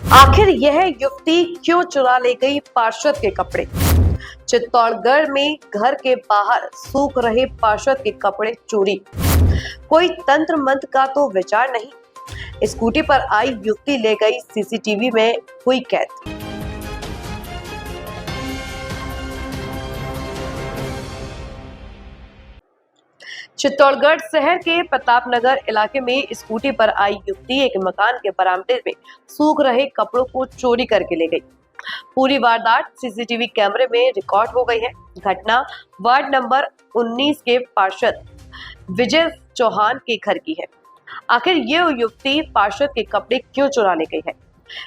आखिर यह युवती क्यों चुरा ले गई पार्षद के कपड़े? चित्तौड़गढ़ में घर के बाहर सूख रहे पार्षद के कपड़े चोरी। कोई तंत्र मंत्र का तो विचार नहीं, स्कूटी पर आई युवती ले गई सीसीटीवी में हुई कैद। चित्तौड़गढ़ शहर के प्रतापनगर इलाके में स्कूटी पर आई युवती एक मकान के बरामदे में सूख रहे कपड़ों को चोरी करके ले गई। पूरी वारदात सीसीटीवी कैमरे में रिकॉर्ड हो गई है। घटना वार्ड नंबर 19 के पार्षद विजय चौहान के घर की है। आखिर ये युवती पार्षद के कपड़े क्यों चुरा ले गई है?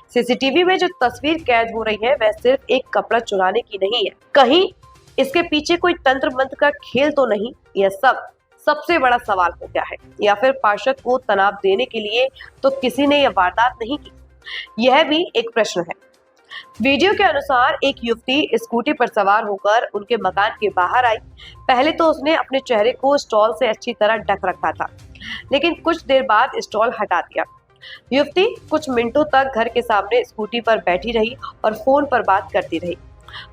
सीसीटीवी में जो तस्वीर कैद हो रही है वह सिर्फ एक कपड़ा चुराने की नहीं है, कहीं इसके पीछे कोई तंत्र मंत्र का खेल तो नहीं? यह सबसे बड़ा सवाल हो गया है, या फिर पार्षद को तनाव देने के लिए तो किसी ने यह वारदात नहीं की? यह भी एक प्रश्न है। वीडियो के अनुसार एक युवती स्कूटी पर सवार होकर उनके मकान के बाहर आई। पहले तो उसने अपने चेहरे को स्टॉल से अच्छी तरह ढक रखा था, लेकिन कुछ देर बाद स्टॉल हटा दिया। युवती कुछ मिनटों तक घर के सामने स्कूटी पर बैठी रही और फोन पर बात करती रही।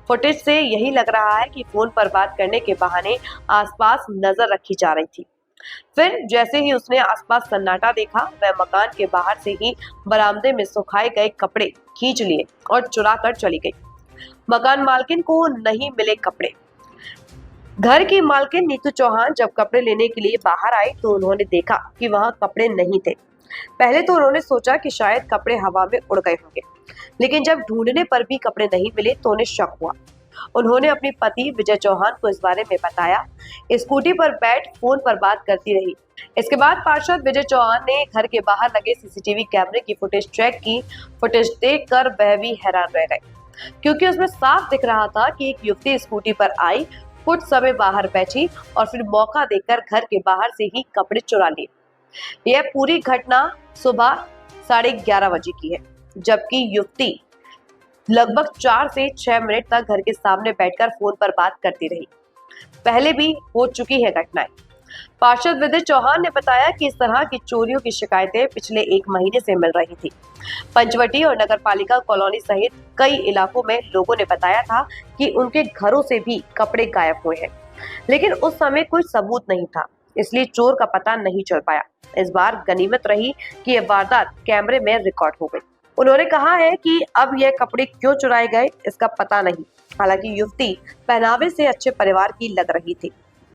फुटेज से यही लग रहा है कि फोन पर बात करने के बहाने आसपास नजर रखी जा रही थी। फिर जैसे ही उसने आसपास सन्नाटा देखा, वह मकान के बाहर से ही बरामदे में सुखाए गए कपड़े खींच लिए और चुरा कर चली गई। मकान मालकिन को नहीं मिले कपड़े। घर की मालकिन नीतू चौहान जब कपड़े लेने के लिए बाहर आई तो उन्होंने देखा कि वहां कपड़े नहीं थे। पहले तो उन्होंने सोचा कि शायद कपड़े हवा में उड़ गए होंगे, लेकिन जब ढूंढने पर भी कपड़े नहीं मिले तो उन्हें शक हुआ। उन्होंने अपने पति विजय चौहान को इस बारे में बताया। स्कूटी पर बैठ फोन पर बात करती रही। इसके बाद पार्षद विजय चौहान ने घर के बाहर लगे सीसीटीवी कैमरे की फुटेज चेक की। फुटेज देखकर वह भी हैरान रह गए, क्योंकि उसमें साफ दिख रहा था कि एक युवती स्कूटी पर आई, कुछ समय बाहर बैठी और फिर मौका देकर घर के बाहर से ही कपड़े चुरा लिए। यह पूरी घटना सुबह 11:30 बजे की है, जबकि युवती लगभग 4 से 6 मिनट तक घर के सामने बैठकर फोन पर बात करती रही। पहले भी हो चुकी है घटनाएं। पार्षद विजय चौहान ने बताया कि इस तरह की चोरियों की शिकायतें पिछले 1 महीने से मिल रही थी। पंचवटी और नगरपालिका कॉलोनी सहित कई इलाकों में लोगों ने बताया था कि उनके घरों से भी कपड़े गायब हुए हैं, लेकिन उस समय कोई सबूत नहीं था, इसलिए चोर का पता नहीं चल पाया। इस बार गनीमत रही कि यह वारदात कैमरे में रिकॉर्ड हो गई। उन्होंने कहा है कि अब यह कपड़े क्यों चुराए गए इसका पता नहीं। हालांकि युवती पहनावे से अच्छे परिवार की लग रही थी।